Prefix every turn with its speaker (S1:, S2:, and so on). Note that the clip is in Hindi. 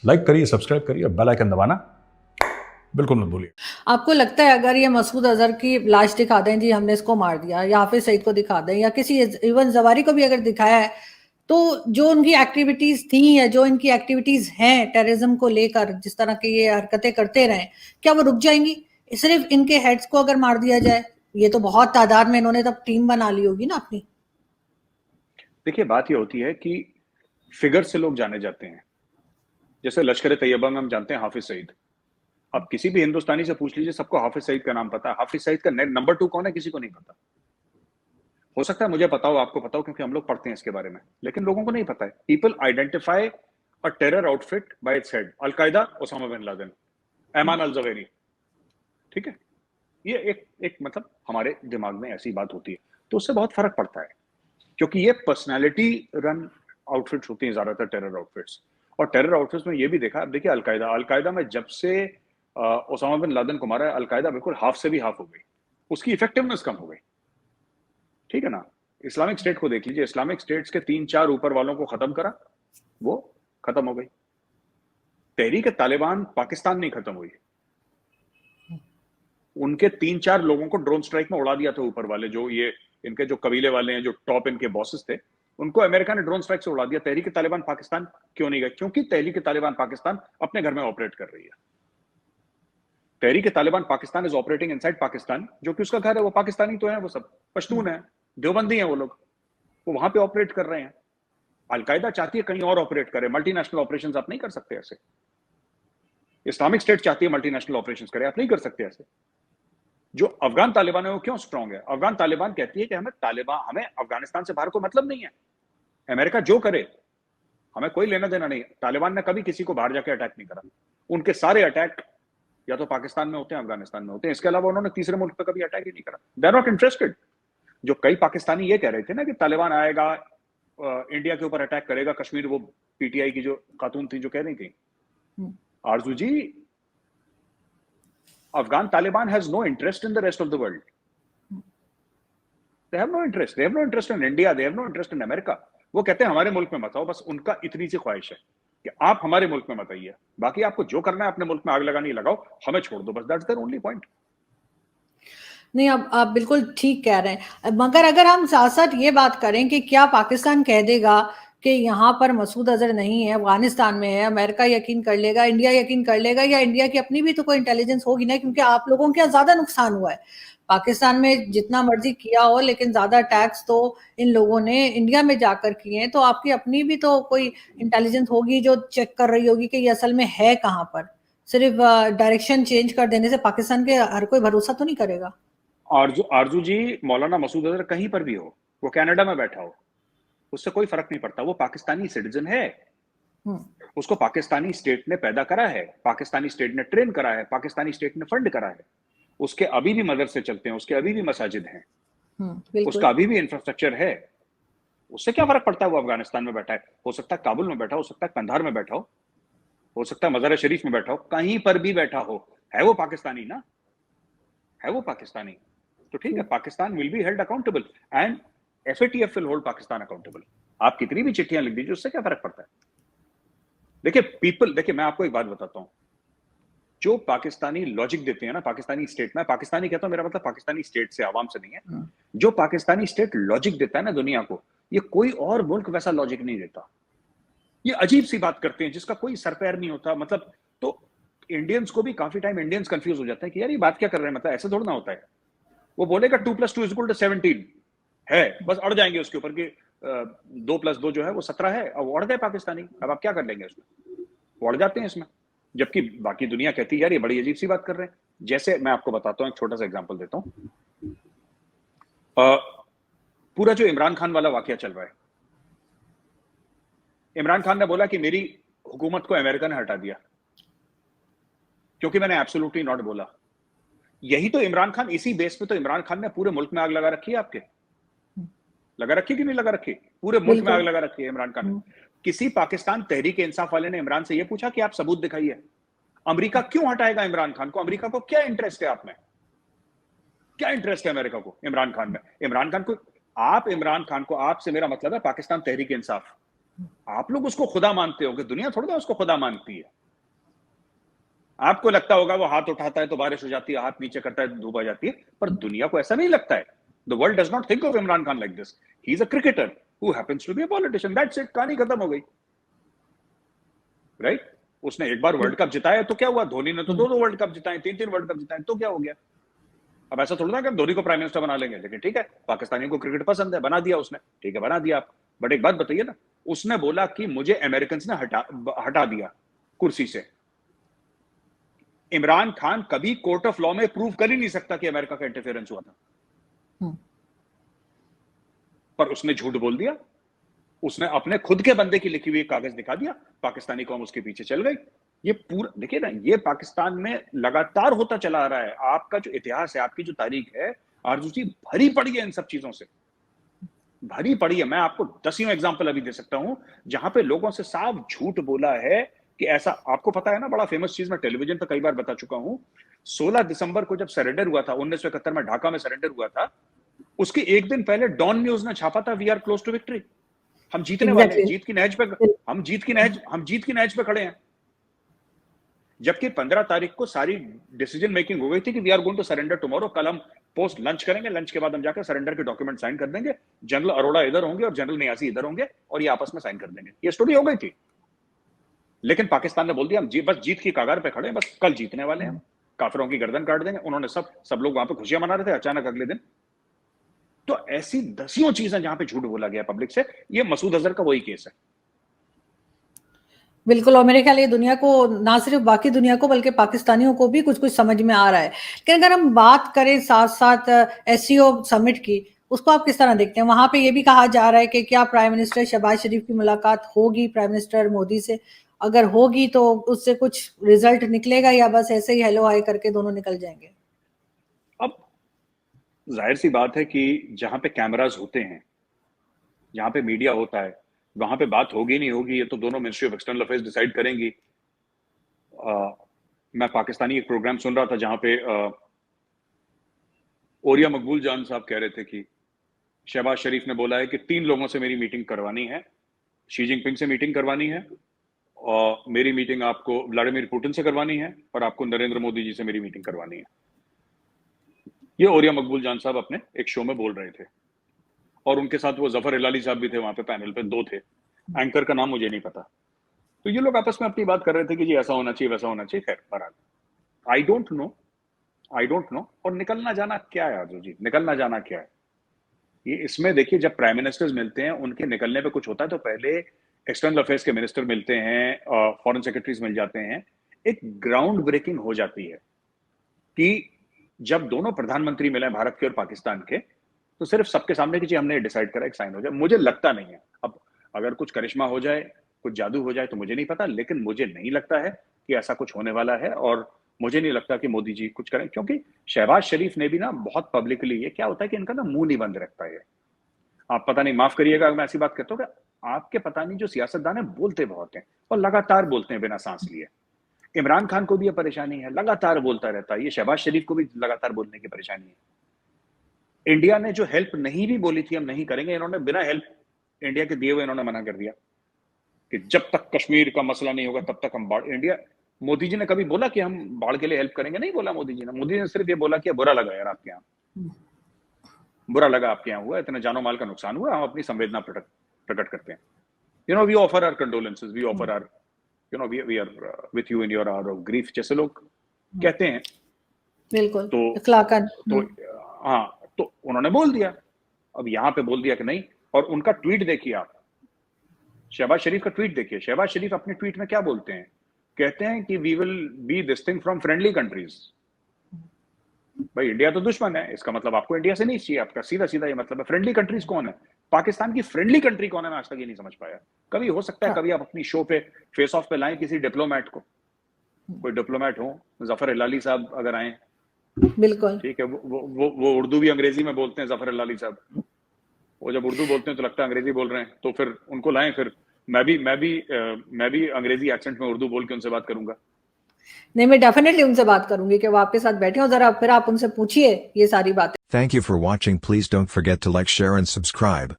S1: लाइक करिए, सब्सक्राइब करिए, बेल आइकन दबाना बिल्कुल मत भूलिए।
S2: आपको लगता है अगर ये मसूद अजहर की लाश दिखा दें जी हमने इसको मार दिया, या हाफिज सईद को दिखा दें, या किसी इवन जवारी को भी अगर दिखाया है, तो जो उनकी एक्टिविटीज थी या जो इनकी एक्टिविटीज हैं टेररिज्म को लेकर, जिस तरह की ये हरकतें करते रहे, क्या वो रुक जाएंगी? सिर्फ इनके हेड्स को अगर मार दिया जाए, ये तो बहुत तादाद में इन्होंने तब टीम बना ली होगी ना अपनी।
S3: देखिए, बात ये होती है कि फिगर से लोग जाने जाते हैं। जैसे लश्कर तैयबा में हम जानते हैं हाफिज सईद। अब किसी भी हिंदुस्तानी से पूछ लीजिए, सबको हाफिज सईद का नाम पता है। हाफिज सईद का नंबर 2 कौन है, किसी को नहीं पता। हो सकता है मुझे पता हो, आपको पता हो, क्योंकि हम लोग पढ़ते हैं इसके बारे में, लेकिन लोगों को नहीं पता है। People identify a terror outfit by its head. Al Qaeda, Osama bin Laden, Ayman al Zawahiri. ठीक है, ये एक मतलब हमारे दिमाग में ऐसी बात होती है, तो उससे बहुत फर्क पड़ता है, क्योंकि ये पर्सनैलिटी रन आउटफिट्स होती हैं ज्यादातर, टेरर आउटफिट्स। और टेरर आउटफिट्स में ये भी देखा, अब देखिए अलकायदा में जब से ओसामा बिन लादेन को मारा है, अलकायदा बिल्कुल हाफ से भी हाफ हो गई, उसकी इफेक्टिवनेस कम हो गई। ठीक है ना। इस्लामिक स्टेट को देख लीजिए, इस्लामिक स्टेट्स के 3-4 ऊपर वालों को खत्म करा, वो खत्म हो गई। तहरीक तालिबान पाकिस्तान नहीं खत्म हुई, उनके 3-4 लोगों को ड्रोन स्ट्राइक में उड़ा दिया था ऊपर वाले, जो ये इनके जो कबीले वाले हैं, जो टॉप इनके बॉसेस थे, उनको अमेरिका ने ड्रोन स्ट्राइक से उड़ा दिया। तहरीक तालिबान पाकिस्तान क्यों नहीं गए? क्योंकि तहरीक तालिबान पाकिस्तान अपने घर में ऑपरेट कर रही है। Tehrik Taliban Pakistan is operating inside Pakistan, जो कि उसका घर है। वो पाकिस्तानी तो है, वो सब पश्तून है, देवबंदी है वो लोग, वो वहां पे ऑपरेट कर रहे हैं। अलकायदा चाहती है कहीं और ऑपरेट करे, मल्टीनेशनल ऑपरेशंस आप नहीं कर सकते ऐसे। इस्लामिक स्टेट चाहती है मल्टीनेशनल ऑपरेशंस करे, आप नहीं कर सकते ऐसे। जो अफगान तालिबान है वो क्यों स्ट्रांग है? अफगान तालिबान कहती है कि हमें अफगानिस्तान से बाहर कोई मतलब नहीं है, अमेरिका जो करे हमें कोई लेना देना नहीं। तालिबान ने कभी किसी को बाहर जाके अटैक नहीं करा, उनके सारे अटैक या तो पाकिस्तान में होते हैं, अफगानिस्तान में होते हैं। इसके अलावा उन्होंने तीसरे मुल्क पे कभी अटैक ही नहीं करा। They are not interested. जो कई पाकिस्तानी ये कह रहे थे ना कि तालिबान आएगा, इंडिया के ऊपर अटैक करेगा, कश्मीर, वो पीटीआई की जो खातून थी जो कह रही थी, Arzoo ji, Afghan Taliban has no interest in the rest of the world. They have no interest. They have no interest in India. They have no interest in America. वो कहते हैं हमारे मुल्क में मत आओ, बस उनका इतनी सी ख्वाहिश है कि आप हमारे मुल्क में मत आइए, बाकी आपको जो करना है अपने मुल्क में आग लगानी लगाओ, हमें छोड़ दो, बस दैट्स देयर ओनली पॉइंट।
S2: नहीं, अब आप बिल्कुल ठीक कह रहे हैं, मगर अगर हम साथ साथ ये बात करें कि क्या पाकिस्तान कह देगा कि यहाँ पर मसूद अजहर नहीं है, अफगानिस्तान में है, अमेरिका यकीन कर लेगा, इंडिया यकीन कर लेगा, या इंडिया की अपनी भी तो कोई इंटेलिजेंस होगी ना, क्योंकि आप लोगों के यहाँ ज्यादा नुकसान हुआ है। पाकिस्तान में जितना मर्जी किया हो, लेकिन ज्यादा टैक्स तो इन लोगों ने इंडिया में जाकर किए हैं, तो आपकी अपनी भी तो कोई इंटेलिजेंस होगी जो चेक कर रही होगी कि ये असल में है कहाँ पर। सिर्फ डायरेक्शन चेंज कर देने से पाकिस्तान के हर कोई भरोसा तो नहीं करेगा।
S3: आरजू जी, मौलाना मसूद अजहर कहीं पर भी हो, वो कनाडा में बैठा हो, उससे कोई फर्क नहीं पड़ता। वो पाकिस्तानी सिटीजन है, उसको पाकिस्तानी स्टेट ने पैदा करा है, पाकिस्तानी स्टेट ने ट्रेन करा है, पाकिस्तानी स्टेट ने फंड करा है। उसके अभी भी मदरसे चलते हैं, उसके अभी भी मसाजिद हैं, उसका अभी भी इंफ्रास्ट्रक्चर है। उससे क्या फर्क पड़ता है वो अफगानिस्तान में बैठा है? हो सकता है काबुल में बैठा हो सकता है कंधार में बैठा हो सकता है मज़ार शरीफ में बैठा हो, कहीं पर भी बैठा हो, है वो पाकिस्तानी ना, है वो पाकिस्तानी। तो ठीक है, Pakistan will be held accountable and FATF will hold Pakistan accountable. आप कितनी भी चिट्ठियां लिख दीजिए, उससे क्या फर्क पड़ता है? देखिए मैं आपको एक बात बताता हूं, जो पाकिस्तानी लॉजिक देते हैं ना, पाकिस्तानी स्टेट में, पाकिस्तानी कहता हूं, मेरा मतलब पाकिस्तानी स्टेट से, आवाम से नहीं है, जो पाकिस्तानी स्टेट लॉजिक देता है ना दुनिया को, ये कोई और मुल्क वैसा लॉजिक नहीं देता। ये अजीब सी बात करते हैं जिसका कोई सर पैर नहीं होता। मतलब तो इंडियंस को भी काफी टाइम इंडियंस कंफ्यूज हो जाते हैं कि यार ये बात क्या कर रहे हैं, मतलब ऐसे थोड़ा ना होता है। वो बोलेगा 2+2=17 है, बस अड़ जाएंगे उसके ऊपर कि 2+2 जो है वो 17 है। अब अड़ गए पाकिस्तानी, अब आप क्या कर लेंगे उसमें? वो अड़ जाते हैं इसमें, जबकि बाकी दुनिया कहती है यार ये बड़ी अजीब सी बात कर रहे हैं। जैसे मैं आपको बताता हूं, एक छोटा सा एग्जांपल देता हूं। पूरा जो इमरान खान वाला वाकया चल रहा है, इमरान खान ने बोला कि मेरी हुकूमत को अमेरिका ने हटा दिया क्योंकि मैंने एब्सोल्युटली नॉट बोला। यही तो इमरान खान, इसी बेस पे तो इमरान खान ने पूरे मुल्क में आग लगा रखी है। आपके लगा रखी कि नहीं लगा रखी? पूरे मुल्क में आग लगा रखी है इमरान खान ने। किसी पाकिस्तान तहरीक इंसाफ वाले ने इमरान से यह पूछा कि आप सबूत दिखाइए? अमेरिका क्यों हटाएगा इमरान खान को? अमेरिका को क्या इंटरेस्ट है आप में? क्या इंटरेस्ट है अमेरिका को इमरान खान में? इमरान खान को, आपसे मेरा मतलब है पाकिस्तान तहरीक इंसाफ, आप लोग उसको खुदा मानते हो कि दुनिया थोड़ा ना उसको खुदा मानती है। आपको लगता होगा वो हाथ उठाता है तो बारिश हो जाती है, हाथ नीचे करता है तो धूप आ जाती है, पर दुनिया को ऐसा नहीं लगता है। The world does not think of Imran Khan like this. He is a cricketer who happens to be a politician, that's it, कहानी खत्म हो गई, राइट? उसने एक बार वर्ल्ड कप जिताया तो क्या हुआ? धोनी ने तो दो वर्ल्ड कप जिताए, तीन वर्ल्ड कप जिताए, तो क्या हो गया? अब ऐसा थोड़ा ना कि हम धोनी को प्राइम मिनिस्टर बना लेंगे, लेकिन ठीक है, पाकिस्तानियों को क्रिकेट पसंद है, बना दिया उसने, ठीक है, बना दिया आप। बट एक बात बताइए ना, उसने बोला कि मुझे अमेरिकन ने हटा दिया कुर्सी से। इमरान खान कभी कोर्ट ऑफ लॉ में प्रूव कर ही नहीं सकता कि अमेरिका का इंटरफेरेंस हुआ था, पर उसने झूठ बोल दिया। उसने अपने खुद के बंदे की लिखी हुई कागज दिखा दिया, पाकिस्तानी कौम उसके पीछे चल गई। ये पूरा देखिए ना, ये पाकिस्तान में लगातार होता चला आ रहा है। आपका जो इतिहास है, आपकी जो तारीख है आरजू जी, भरी पड़ी है इन सब चीजों से, भरी पड़ी है। मैं आपको दसियों एग्जांपल अभी दे सकता हूं जहां पे लोगों से साफ झूठ बोला है कि ऐसा। आपको पता है ना, बड़ा फेमस चीज मैं टेलीविजन पर कई बार बता चुका हूं, 16 दिसंबर को जब सरेंडर हुआ था 1971 में, ढाका में सरेंडर हुआ था, उसके एक दिन पहले डॉन न्यूज ने छापा था, we are close to victory, हम जीतने वाले हैं, जीत की नहज पे, हम जीत की नहज पे खड़े हैं। जबकि 15 तारीख को सारी डिसीजन मेकिंग हो गई थी कि we are going to surrender tomorrow, कल हम पोस्ट लंच करेंगे, लंच के बाद हम जाकर सरेंडर के डॉक्यूमेंट साइन कर देंगे, जनरल अरोड़ा इधर होंगे और जनरल नियासी इधर होंगे और ये आपस में साइन कर देंगे। ये स्टोरी हो गई थी, लेकिन पाकिस्तान ने बोल दिया हम बस जीत की कगार पे खड़े हैं, बस कल जीतने वाले हैं, काफिरों की गर्दन काट देंगे। उन्होंने सब लोग वहां पे खुशियां मना रहे थे, अचानक अगले दिन। तो ऐसी दसियों चीजें जहां पे झूठ बोला गया पब्लिक से, ये मसूद अजहर का वही केस है।
S2: बिल्कुल, और मेरे ख्याल ये दुनिया को, ना सिर्फ बाकी दुनिया को बल्कि पाकिस्तानियों को भी कुछ कुछ समझ में आ रहा है। लेकिन अगर हम बात करें साथ साथ एससीओ समिट की, उसको आप किस तरह देखते हैं? वहां पे ये भी कहा जा रहा है कि क्या प्राइम मिनिस्टर शहबाज शरीफ की मुलाकात होगी प्राइम मिनिस्टर मोदी से? अगर होगी तो उससे कुछ रिजल्ट निकलेगा या बस ऐसे ही हेलो हाय करके दोनों निकल जाएंगे?
S3: अब जाहिर सी बात है कि जहां पे कैमराज होते हैं, जहां पे मीडिया होता है, वहां पे बात होगी नहीं होगी ये तो दोनों ministry of external affairs decide करेंगी। मैं पाकिस्तानी एक प्रोग्राम सुन रहा था जहां पे ओरिया मकबूल जान साहब कह रहे थे कि शहबाज शरीफ ने बोला है कि 3 लोगों से मेरी मीटिंग करवानी है, शी जिनपिंग से मीटिंग करवानी है, और मेरी मीटिंग आपको व्लादिमीर पुतिन से करवानी है, और आपको नरेंद्र मोदी जी से मेरी मीटिंग करवानी है। ये ओरिया मकबूल जान साहब अपने एक शो में बोल रहे थे, और उनके साथ वो जफर हिलाली साहब भी थे वहां पे, पैनल पे 2 थे, एंकर का नाम मुझे नहीं पता। तो ये लोग आपस में अपनी बात कर रहे थे कि जी ऐसा होना चाहिए, वैसा होना चाहिए। खैर, बहरहाल आई डोंट नो। और निकलना जाना क्या है आरजू जी, निकलना जाना क्या है ये? इसमें देखिए, जब प्राइम मिनिस्टर्स मिलते हैं, उनके निकलने पे कुछ होता है तो पहले एक्सटर्नल अफेयर्स के मिनिस्टर मिलते हैं, फॉरेन सेक्रेटरीज मिल जाते हैं, एक ग्राउंड ब्रेकिंग हो जाती है कि जब दोनों प्रधानमंत्री मिले भारत के और पाकिस्तान के, तो सिर्फ सबके सामने की चीज हमने डिसाइड करा, एक साइन हो जाए। मुझे लगता नहीं है, अब अगर कुछ करिश्मा हो जाए, कुछ जादू हो जाए तो मुझे नहीं पता, लेकिन मुझे नहीं लगता है कि ऐसा कुछ होने वाला है, और मुझे नहीं लगता कि मोदी जी कुछ करें, क्योंकि शहबाज शरीफ ने भी ना बहुत पब्लिकली, ये क्या होता है कि इनका ना मुंह नहीं बंद रखता है। आप पता नहीं, माफ करिएगा मैं ऐसी बात करता हूँ कि आपके पता नहीं जो सियासतदान है बोलते बहुत हैं और लगातार बोलते हैं बिना सांस लिए। इमरान खान को भी ये परेशानी है, लगातार बोलता रहता है। ये शहबाज शरीफ को भी लगातार बोलने की परेशानी है। इंडिया ने जो हेल्प नहीं भी बोली थी हम नहीं करेंगे, इन्होंने बिना हेल्प इंडिया के दिए हुए इन्होंने मना कर दिया कि जब तक कश्मीर का मसला नहीं होगा तब तक हम बाढ़, इंडिया, मोदी जी ने कभी बोला कि हम बाढ़ के लिए हेल्प करेंगे? नहीं बोला मोदी जी ने। मोदी ने सिर्फ ये बोला कि बुरा लगा यार आपके यहाँ, बुरा लगा आपके यहाँ हुआ, इतने जानो माल का नुकसान हुआ, हम अपनी संवेदना प्रकट करते हैं। You know, we offer our condolences, we offer our, you know, we are with you in your hour of grief, जैसे लोग कहते हैं।
S2: बिल्कुल,
S3: तो
S2: इखलाकन।
S3: तो हाँ, तो उन्होंने बोल दिया, अब यहाँ पे बोल दिया कि नहीं। और उनका ट्वीट देखिए आप, शहबाज शरीफ का ट्वीट देखिए। शहबाज शरीफ अपने ट्वीट में क्या बोलते हैं? कहते हैं कि we will be this thing from friendly countries. भाई इंडिया तो दुश्मन है, इसका मतलब आपको इंडिया से नहीं चाहिए, आपका सीधा सीधा ये मतलब है। फ्रेंडली कंट्रीज कौन है? पाकिस्तान की फ्रेंडली कंट्री कौन है? मैं आज तक ये नहीं समझ पाया। कभी हो सकता है कभी आप अपनी शो पे फेस ऑफ पे लाएं किसी डिप्लोमेट को, कोई डिप्लोमेट हो, जफर हिलाली साहब अगर आए,
S2: बिल्कुल
S3: ठीक है, वो उर्दू भी अंग्रेजी में बोलते हैं जफर हिलाली साहब, वो जब उर्दू बोलते हैं तो लगता है अंग्रेजी बोल रहे हैं, तो फिर उनको लाएं, फिर मैं भी अंग्रेजी एक्सेंट में उर्दू बोल के उनसे बात करूंगा।
S2: नहीं, मैं डेफिनेटली उनसे बात करूंगी कि वो आपके साथ बैठे हो, जरा फिर आप उनसे पूछिए ये सारी बातें।
S4: Thank you for watching. Please don't forget to like, share and subscribe.